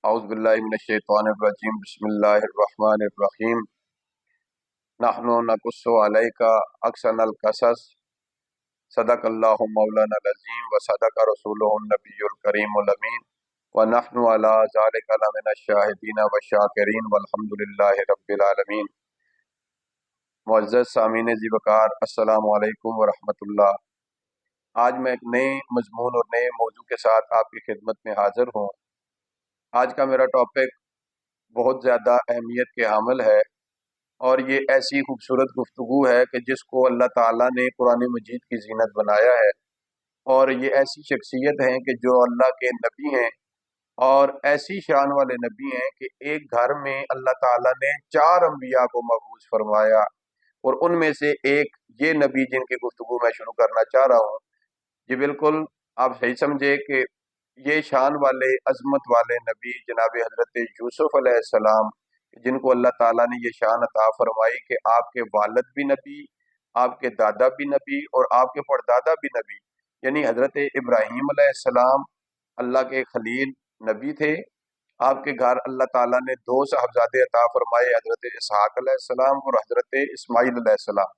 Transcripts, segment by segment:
اعوذ باللہ من الشیطان الرجیم بسم اللہ الرحمن الرحیم نحن نقص علیک احسن القصص صدق اللہ مولانا العظیم و صدق رسولہ النبی الکریم الامین ونحن علی ذلک لمن الشاہدین والشاکرین والحمد للہ رب العالمین۔ معزز سامعین ذی وقار، السلام علیکم ورحمۃ اللہ۔ آج میں ایک نئے مضمون اور نئے موضوع کے ساتھ آپ کی خدمت میں حاضر ہوں۔ آج کا میرا ٹاپک بہت زیادہ اہمیت کے حامل ہے، اور یہ ایسی خوبصورت گفتگو ہے کہ جس کو اللہ تعالیٰ نے قرآن مجید کی زینت بنایا ہے، اور یہ ایسی شخصیت ہیں کہ جو اللہ کے نبی ہیں، اور ایسی شان والے نبی ہیں کہ ایک گھر میں اللہ تعالیٰ نے 4 انبیاء کو مبعوث فرمایا، اور ان میں سے ایک یہ نبی جن کی گفتگو میں شروع کرنا چاہ رہا ہوں، یہ بالکل آپ صحیح سمجھے کہ یہ شان والے عظمت والے نبی جناب حضرت یوسف علیہ السلام، جن کو اللہ تعالیٰ نے یہ شان عطا فرمائی کہ آپ کے والد بھی نبی، آپ کے دادا بھی نبی، اور آپ کے پردادا بھی نبی، یعنی حضرت ابراہیم علیہ السلام اللہ کے خلیل نبی تھے۔ آپ کے گھر اللہ تعالیٰ نے 2 صاحبزادے عطا فرمائے، حضرت اسحاق علیہ السلام اور حضرت اسماعیل علیہ السلام۔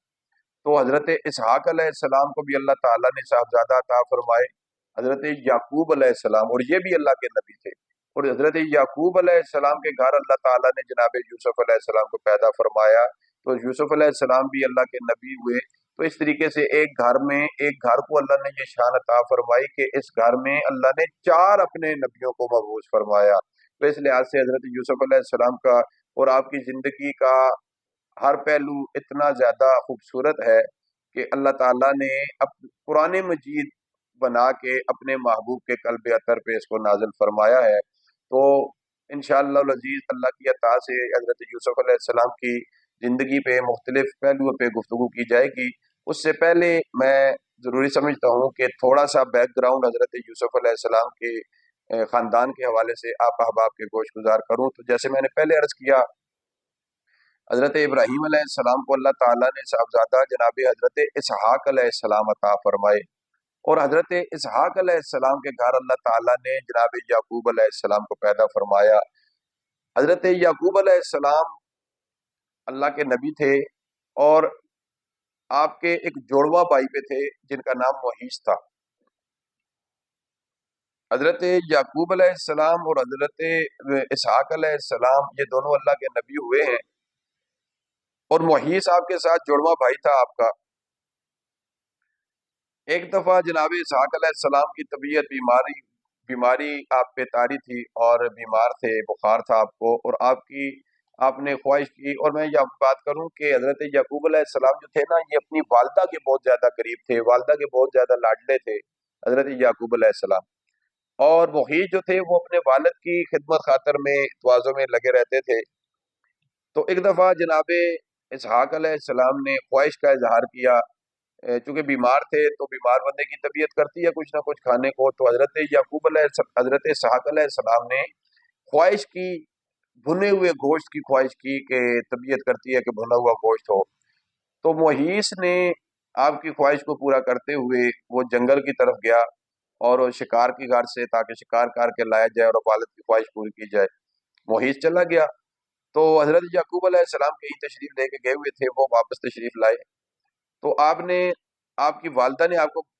تو حضرت اسحاق علیہ السلام کو بھی اللہ تعالیٰ نے صاحبزادہ عطا فرمائے، حضرت یعقوب علیہ السلام، اور یہ بھی اللہ کے نبی تھے۔ اور حضرت یعقوب علیہ السلام کے گھر اللہ تعالیٰ نے جناب یوسف علیہ السلام کو پیدا فرمایا، تو یوسف علیہ السلام بھی اللہ کے نبی ہوئے۔ تو اس طریقے سے ایک گھر میں، ایک گھر کو اللہ نے یہ شان عطا فرمائی کہ اس گھر میں اللہ نے 4 اپنے نبیوں کو مبعوث فرمایا۔ تو اس لحاظ سے حضرت یوسف علیہ السلام کا اور آپ کی زندگی کا ہر پہلو اتنا زیادہ خوبصورت ہے کہ اللہ تعالیٰ نے قرآن مجید بنا کے اپنے محبوب کے قلب اطہر پہ اس کو نازل فرمایا ہے۔ تو انشاءاللہ العزیز اللہ کی عطا سے حضرت یوسف علیہ السلام کی زندگی پہ مختلف پہلوؤں پہ گفتگو کی جائے گی۔ اس سے پہلے میں ضروری سمجھتا ہوں کہ تھوڑا سا بیک گراؤنڈ حضرت یوسف علیہ السلام کے خاندان کے حوالے سے آپ احباب کے گوش گزار کروں۔ تو جیسے میں نے پہلے عرض کیا، حضرت ابراہیم علیہ السلام کو اللہ تعالیٰ نے صاحبزادہ جناب حضرت اسحاق علیہ السلام عطا فرمائے، اور حضرت اسحاق علیہ السلام کے گھر اللہ تعالیٰ نے جناب یعقوب علیہ السلام کو پیدا فرمایا۔ حضرت یعقوب علیہ السلام اللہ کے نبی تھے، اور آپ کے ایک جوڑواں بھائی پہ تھے جن کا نام محیص تھا۔ حضرت یعقوب علیہ السلام اور حضرت اسحاق علیہ السلام یہ دونوں اللہ کے نبی ہوئے ہیں، اور محیص آپ کے ساتھ جوڑواں بھائی تھا آپ کا۔ ایک دفعہ جناب اسحاق علیہ السلام کی طبیعت بیماری آپ پہ طاری تھی، اور بیمار تھے، بخار تھا آپ کو، اور آپ نے خواہش کی، اور میں یہ بات کروں کہ حضرت یعقوب علیہ السلام جو تھے نا، یہ اپنی والدہ کے بہت زیادہ قریب تھے، والدہ کے بہت زیادہ لاڈلے تھے حضرت یعقوب علیہ السلام۔ اور محیط جو تھے وہ اپنے والد کی خدمت خاطر میں تواضع میں لگے رہتے تھے۔ تو ایک دفعہ جناب اسحاق علیہ السلام نے خواہش کا اظہار کیا، چونکہ بیمار تھے تو بیمار بندے کی طبیعت کرتی ہے کچھ نہ کچھ کھانے کو۔ تو حضرت اسحاق علیہ السلام نے خواہش کی، بھنے ہوئے گوشت کی خواہش کی کہ طبیعت کرتی ہے کہ بھنا ہوا گوشت ہو۔ تو محیص نے آپ کی خواہش کو پورا کرتے ہوئے وہ جنگل کی طرف گیا، اور شکار کی غرض سے تاکہ شکار کر کے لایا جائے اور والد کی خواہش پوری کی جائے۔ محیص چلا گیا، تو حضرت یعقوب علیہ السلام کہیں تشریف لے کے گئے ہوئے تھے، وہ واپس تشریف لائے۔ تو آپ کی والدہ نے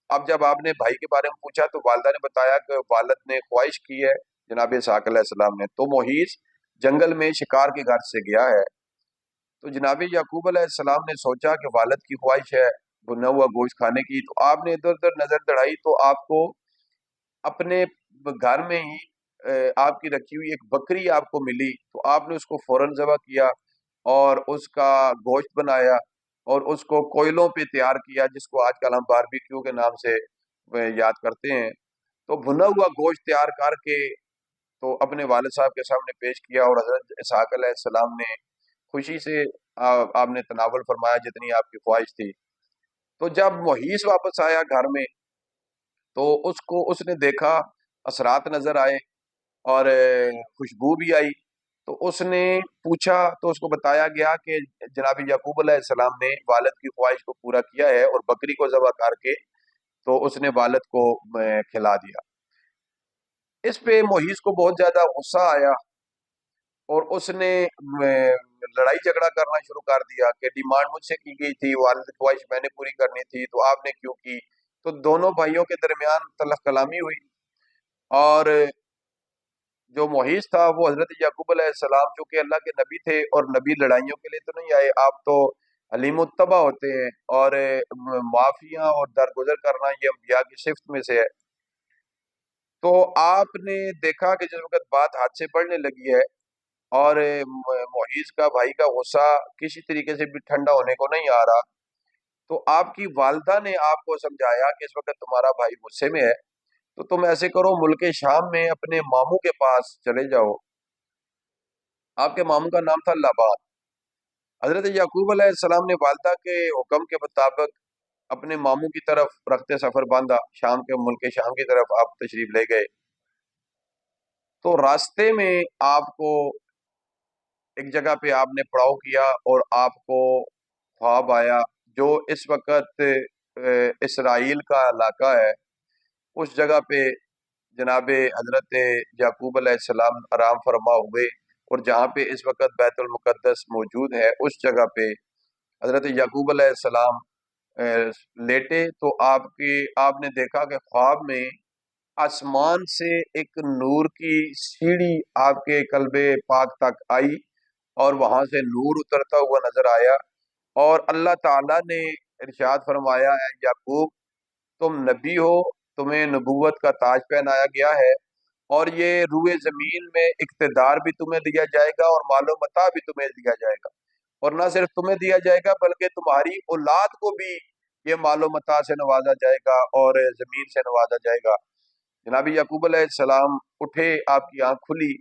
اب جب آپ نے بھائی کے بارے میں پوچھا تو والدہ نے بتایا کہ والد نے خواہش کی ہے جناب اسحاق علیہ السلام نے، تو محیص جنگل میں شکار کی غرض سے گیا ہے۔ تو جناب یعقوب علیہ السلام نے سوچا کہ والد کی خواہش ہے بھنا ہوا گوشت کھانے کی، تو آپ نے ادھر ادھر نظر دوڑائی، تو آپ کو اپنے گھر میں ہی آپ کی رکھی ہوئی ایک بکری آپ کو ملی، تو آپ نے اس کو فوراً ذبح کیا، اور اس کا گوشت بنایا، اور اس کو کوئلوں پہ تیار کیا، جس کو آج کل ہم باربیکیو کے نام سے یاد کرتے ہیں۔ تو بھنا ہوا گوشت تیار کر کے تو اپنے والد صاحب کے سامنے پیش کیا، اور حضرت اسحاق علیہ السلام نے خوشی سے آپ نے تناول فرمایا جتنی آپ کی خواہش تھی۔ تو جب محیص واپس آیا گھر میں، تو اس نے دیکھا، اثرات نظر آئے، اور خوشبو بھی آئی۔ تو اس نے پوچھا، تو اس کو بتایا گیا کہ جناب یعقوب علیہ السلام نے والد کی خواہش کو پورا کیا ہے، اور بکری کو ذبح کر کے تو اس نے والد کو کھلا دیا۔ اس پہ محیز کو بہت زیادہ غصہ آیا اور اس نے لڑائی جھگڑا کرنا شروع کر دیا کہ ڈیمانڈ مجھ سے کی گئی تھی، والد کی خواہش میں نے پوری کرنی تھی، تو آپ نے کیوں کی؟ تو دونوں بھائیوں کے درمیان تلخ کلامی ہوئی، اور جو محیط تھا وہ حضرت یعقوب علیہ السلام چونکہ اللہ کے نبی تھے، اور نبی لڑائیوں کے لیے تو نہیں آئے، آپ تو حلیم الطبع ہوتے ہیں، اور معافیاں اور درگزر کرنا یہ انبیاء کی صفت میں سے ہے۔ تو آپ نے دیکھا کہ جس وقت بات ہاتھ سے بڑھنے لگی ہے اور محیط کا بھائی کا غصہ کسی طریقے سے بھی ٹھنڈا ہونے کو نہیں آ رہا، تو آپ کی والدہ نے آپ کو سمجھایا کہ اس وقت تمہارا بھائی غصے میں ہے، تو تم ایسے کرو، ملک شام میں اپنے ماموں کے پاس چلے جاؤ۔ آپ کے ماموں کا نام تھا لابان۔ حضرت یعقوب علیہ السلام نے والدہ کے حکم کے مطابق اپنے ماموں کی طرف رخت سفر باندھا، شام کے ملک شام کی طرف آپ تشریف لے گئے۔ تو راستے میں آپ کو ایک جگہ پہ آپ نے پڑاؤ کیا، اور آپ کو خواب آیا جو اس وقت اسرائیل کا علاقہ ہے، اس جگہ پہ جناب حضرت یعقوب علیہ السلام آرام فرما ہوئے، اور جہاں پہ اس وقت بیت المقدس موجود ہے اس جگہ پہ حضرت یعقوب علیہ السلام لیٹے، تو آپ نے دیکھا کہ خواب میں آسمان سے ایک نور کی سیڑھی آپ کے قلب پاک تک آئی، اور وہاں سے نور اترتا ہوا نظر آیا، اور اللہ تعالیٰ نے ارشاد فرمایا، اے یعقوب تم نبی ہو، تمہیں نبوت کا تاج پہنایا گیا ہے، اور یہ روئے زمین میں اقتدار بھی تمہیں دیا جائے گا، اور مال و متاع بھی تمہیں دیا جائے گا، اور نہ صرف تمہیں دیا جائے گا بلکہ تمہاری اولاد کو بھی یہ مال و متاع سے نوازا جائے گا اور زمین سے نوازا جائے گا۔ جناب یعقوب علیہ السلام اٹھے، آپ کی آنکھ کھلی،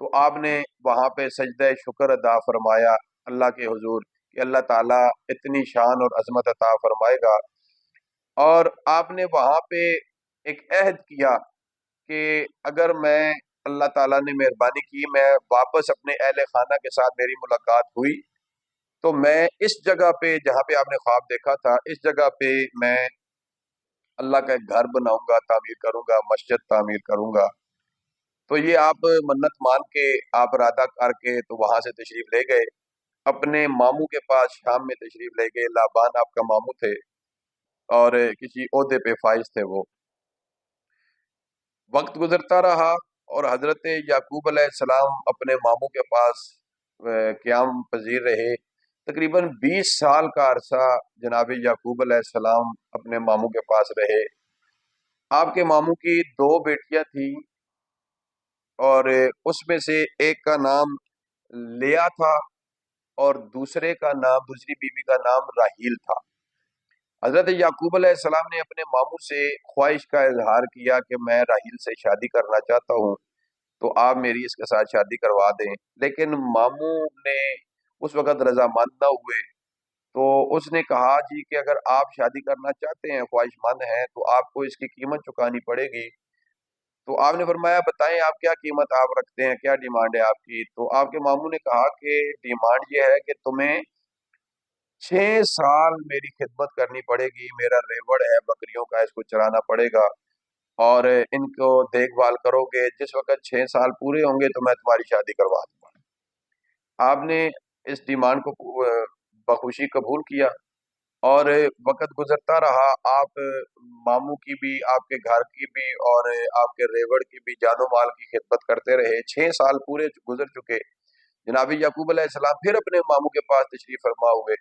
تو آپ نے وہاں پہ سجدہ شکر ادا فرمایا اللہ کے حضور کہ اللہ تعالیٰ اتنی شان اور عظمت عطا فرمائے گا، اور آپ نے وہاں پہ ایک عہد کیا کہ اگر میں اللہ تعالیٰ نے مہربانی کی، میں واپس اپنے اہل خانہ کے ساتھ میری ملاقات ہوئی، تو میں اس جگہ پہ جہاں پہ آپ نے خواب دیکھا تھا اس جگہ پہ میں اللہ کا ایک گھر بناؤں گا، تعمیر کروں گا، مسجد تعمیر کروں گا۔ تو یہ آپ منت مان کے آپ ارادہ کر کے تو وہاں سے تشریف لے گئے، اپنے ماموں کے پاس شام میں تشریف لے گئے۔ لابان آپ کا ماموں تھے اور کسی عہدے پہ فائز تھے وہ۔ وقت گزرتا رہا اور حضرت یعقوب علیہ السلام اپنے ماموں کے پاس قیام پذیر رہے۔ تقریباً 20 سال کا عرصہ جناب یعقوب علیہ السلام اپنے ماموں کے پاس رہے۔ آپ کے ماموں کی 2 بیٹیاں تھیں، اور اس میں سے ایک کا نام لیا تھا اور دوسری بیوی کا نام راحیل تھا۔ حضرت یعقوب علیہ السلام نے اپنے ماموں سے خواہش کا اظہار کیا کہ میں راحیل سے شادی کرنا چاہتا ہوں، تو آپ میری اس کے ساتھ شادی کروا دیں، لیکن ماموں نے اس وقت رضامند نہ ہوئے، تو اس نے کہا جی کہ اگر آپ شادی کرنا چاہتے ہیں، خواہش مند ہیں، تو آپ کو اس کی قیمت چکانی پڑے گی۔ تو آپ نے فرمایا بتائیں آپ کیا قیمت آپ رکھتے ہیں، کیا ڈیمانڈ ہے آپ کی؟ تو آپ کے ماموں نے کہا کہ ڈیمانڈ یہ ہے کہ تمہیں 6 سال میری خدمت کرنی پڑے گی، میرا ریوڑ ہے بکریوں کا، اس کو چرانا پڑے گا، اور ان کو دیکھ بھال کرو گے، جس وقت 6 سال پورے ہوں گے تو میں تمہاری شادی کروا دوں گا۔ آپ نے اس ڈیمانڈ کو بخوشی قبول کیا، اور وقت گزرتا رہا، آپ ماموں کی بھی، آپ کے گھر کی بھی، اور آپ کے ریوڑ کی بھی جان و مال کی خدمت کرتے رہے۔ 6 سال پورے گزر چکے۔ جناب یعقوب علیہ السلام پھر اپنے ماموں کے پاس تشریف فرما ہوئے،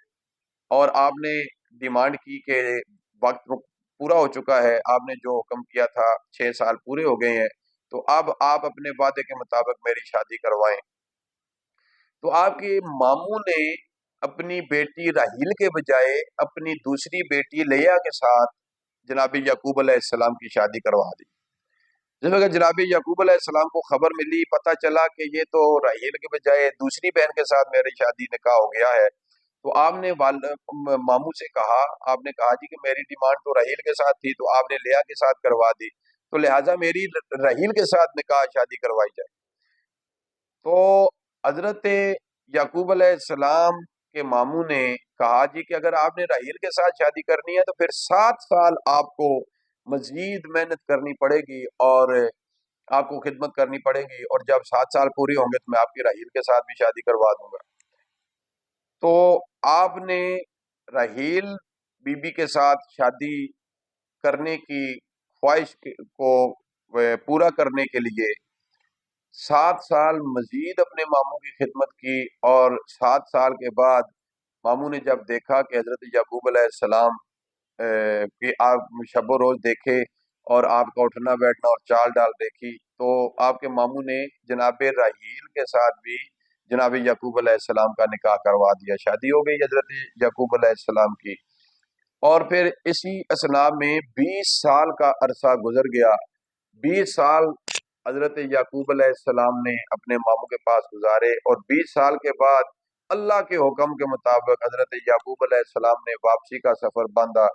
اور آپ نے ڈیمانڈ کی کہ وقت پورا ہو چکا ہے، آپ نے جو حکم کیا تھا 6 سال پورے ہو گئے ہیں، تو اب آپ اپنے وعدے کے مطابق میری شادی کروائیں۔ تو آپ کے ماموں نے اپنی بیٹی راحیل کے بجائے اپنی دوسری بیٹی لیا کے ساتھ جناب یعقوب علیہ السلام کی شادی کروا دی۔ جس وقت جناب یعقوب علیہ السلام کو خبر ملی، پتہ چلا کہ یہ تو راحیل کے بجائے دوسری بہن کے ساتھ میری شادی نکاح ہو گیا ہے، تو آپ نے ماموں سے کہا، آپ نے کہا جی کہ میری ڈیمانڈ تو راحیل کے ساتھ تھی، تو آپ نے لیا کے ساتھ کروا دی، تو لہٰذا میری راحیل کے ساتھ نکاح شادی کروائی جائے۔ تو حضرت یعقوب علیہ السلام کے ماموں نے کہا جی کہ اگر آپ نے راحیل کے ساتھ شادی کرنی ہے تو پھر 7 سال آپ کو مزید محنت کرنی پڑے گی، اور آپ کو خدمت کرنی پڑے گی، اور جب 7 سال پوری ہوں گے تو میں آپ کی راحیل کے ساتھ بھی شادی کروا دوں گا۔ تو آپ نے راحیل بی بی کے ساتھ شادی کرنے کی خواہش کو پورا کرنے کے لیے 7 سال مزید اپنے ماموں کی خدمت کی، اور 7 سال کے بعد ماموں نے جب دیکھا کہ حضرت یعقوب علیہ السلام کہ آپ شب و روز دیکھے اور آپ کا اٹھنا بیٹھنا اور چال ڈال دیکھی، تو آپ کے ماموں نے جناب راحیل کے ساتھ بھی جناب یعقوب علیہ السلام کا نکاح کروا دیا، شادی ہو گئی حضرت یعقوب علیہ السلام کی۔ اور پھر اسی اثناء میں 20 سال کا عرصہ گزر گیا، 20 سال حضرت یعقوب علیہ السلام نے اپنے ماموں کے پاس گزارے، اور 20 سال کے بعد اللہ کے حکم کے مطابق حضرت یعقوب علیہ السلام نے واپسی کا سفر باندھا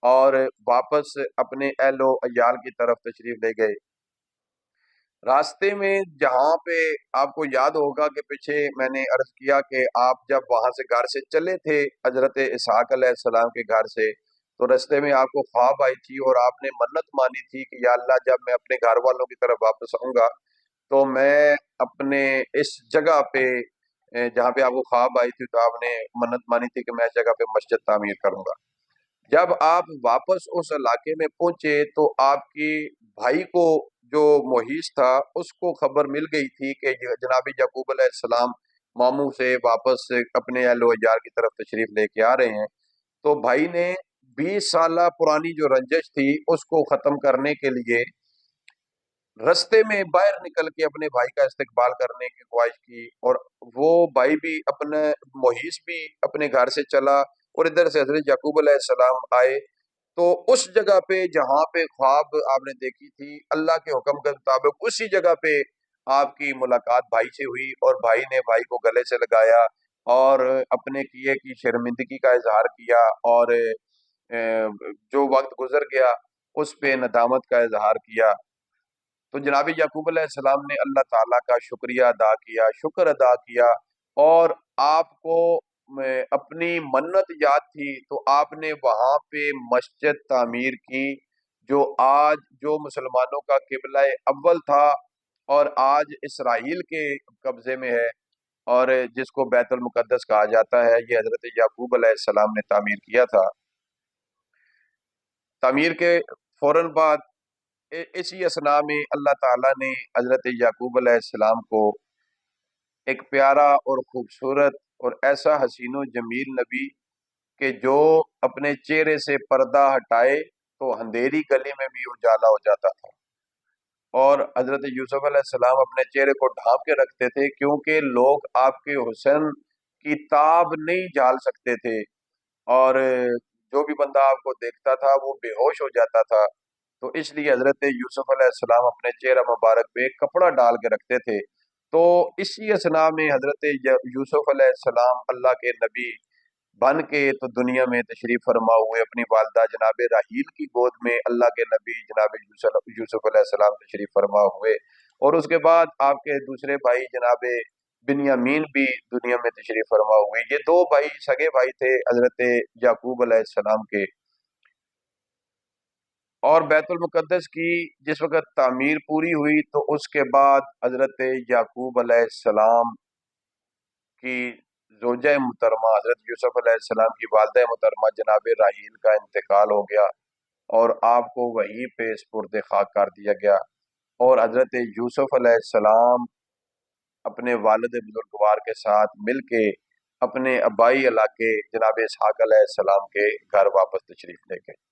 اور واپس اپنے اہل و عیال کی طرف تشریف لے گئے۔ راستے میں جہاں پہ آپ کو یاد ہوگا کہ پیچھے میں نے عرض کیا کہ آپ جب وہاں سے گھر سے چلے تھے حضرت اسحاق علیہ السلام کے گھر سے، تو راستے میں آپ کو خواب آئی تھی اور آپ نے منت مانی تھی کہ یا اللہ جب میں اپنے گھر والوں کی طرف واپس آؤں گا تو میں اپنے اس جگہ پہ جہاں پہ آپ کو خواب آئی تھی، تو آپ نے منت مانی تھی کہ میں اس جگہ پہ مسجد تعمیر کروں گا۔ جب آپ واپس اس علاقے میں پہنچے تو آپ کی بھائی کو جو محیص تھا اس کو خبر مل گئی تھی کہ جناب یعقوب علیہ السلام ماموں سے واپس اپنے اہل و عیال کی طرف تشریف لے کے آ رہے ہیں۔ تو بھائی نے 20 سالہ پرانی جو رنجش تھی اس کو ختم کرنے کے لیے رستے میں باہر نکل کے اپنے بھائی کا استقبال کرنے کی خواہش کی، اور وہ بھائی بھی اپنے محیص بھی اپنے گھر سے چلا، اور ادھر سے حضرت یعقوب علیہ السلام آئے۔ تو اس جگہ پہ جہاں پہ خواب آپ نے دیکھی تھی، اللہ کے حکم کے مطابق اسی جگہ پہ آپ کی ملاقات بھائی سے ہوئی، اور بھائی نے بھائی کو گلے سے لگایا اور اپنے کیے کی شرمندگی کا اظہار کیا، اور جو وقت گزر گیا اس پہ ندامت کا اظہار کیا۔ تو جناب یعقوب علیہ السلام نے اللہ تعالیٰ کا شکریہ ادا کیا، شکر ادا کیا، اور آپ کو اپنی منت یاد تھی تو آپ نے وہاں پہ مسجد تعمیر کی، جو آج جو مسلمانوں کا قبلہ اول تھا اور آج اسرائیل کے قبضے میں ہے، اور جس کو بیت المقدس کہا جاتا ہے، یہ حضرت یعقوب علیہ السلام نے تعمیر کیا تھا۔ تعمیر کے فوراً بعد اسی اثناء میں اللہ تعالیٰ نے حضرت یعقوب علیہ السلام کو ایک پیارا اور خوبصورت اور ایسا حسین و جمیل نبی کہ جو اپنے چہرے سے پردہ ہٹائے تو اندھیری گلی میں بھی اجالا ہو جاتا تھا، اور حضرت یوسف علیہ السلام اپنے چہرے کو ڈھانپ کے رکھتے تھے کیونکہ لوگ آپ کے حسن کی تاب نہیں جھال سکتے تھے، اور جو بھی بندہ آپ کو دیکھتا تھا وہ بے ہوش ہو جاتا تھا۔ تو اس لیے حضرت یوسف علیہ السلام اپنے چہرہ مبارک پہ کپڑا ڈال کے رکھتے تھے۔ تو اسی اثناء میں حضرت یوسف علیہ السلام اللہ کے نبی بن کے تو دنیا میں تشریف فرما ہوئے، اپنی والدہ جناب راحیل کی گود میں اللہ کے نبی جناب یوسف علیہ السلام تشریف فرما ہوئے، اور اس کے بعد آپ کے دوسرے بھائی جناب بنیامین بھی دنیا میں تشریف فرما ہوئے۔ یہ دو بھائی سگے بھائی تھے حضرت یعقوب علیہ السلام کے، اور بیت المقدس کی جس وقت تعمیر پوری ہوئی تو اس کے بعد حضرت یعقوب علیہ السلام کی زوجہ محترمہ حضرت یوسف علیہ السلام کی والدہ محترمہ جناب راحیل کا انتقال ہو گیا، اور آپ کو وہیں پہ سپرد خاک کر دیا گیا، اور حضرت یوسف علیہ السلام اپنے والد بزرگوار کے ساتھ مل کے اپنے آبائی علاقے جناب اسحاق علیہ السلام کے گھر واپس تشریف لے گئے۔